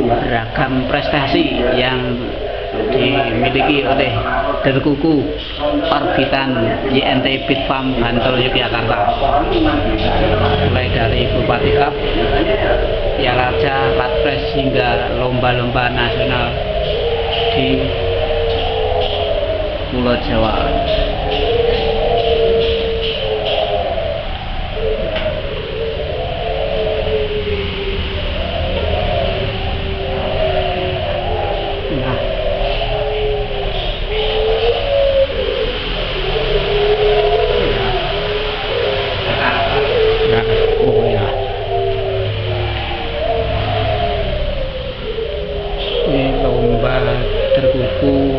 beragam prestasi yang dimiliki oleh Derkuku Orbitan YNT Beat Farm Bantul Yogyakarta, mulai dari Bupati Cup, Piala Raja, Latpres hingga lomba-lomba nasional di Pulau Jawa. Ini lomba Derkuku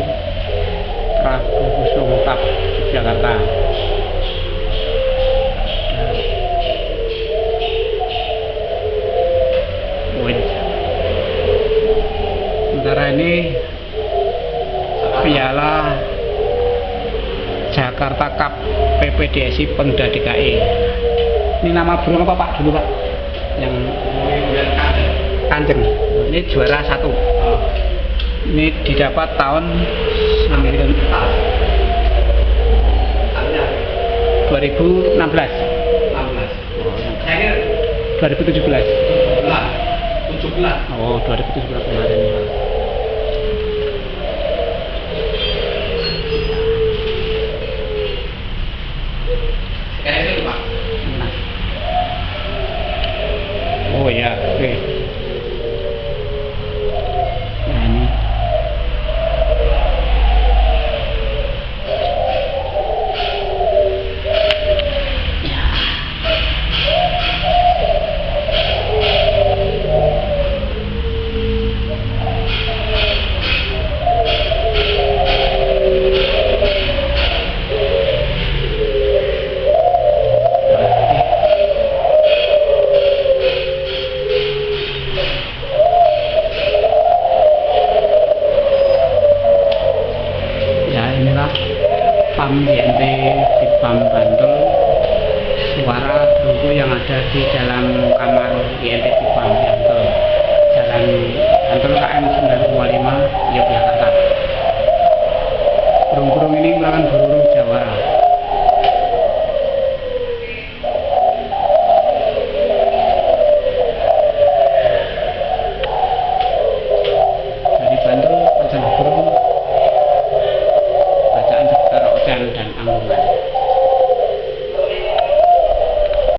Prabu Kusuma Cup Jakarta. Sementara ini Piala Jakarta Cup PPDSI Pemda DKI. Ini nama burung apa Pak dulu Pak? Yang Kanjeng. Ini juara 1. Ini didapat tahun 2016. 2017. Oh, 2017 kemarin ya. Oh ya, oke. Nah ini. PAM YNT Beat Farm Bantul, suara Derkuku yang ada di dalam kamar YNT Beat Farm Bantul, Jalan Bantul KM 925 Yogyakarta. Burung-burung ini merupakan burung Jawa.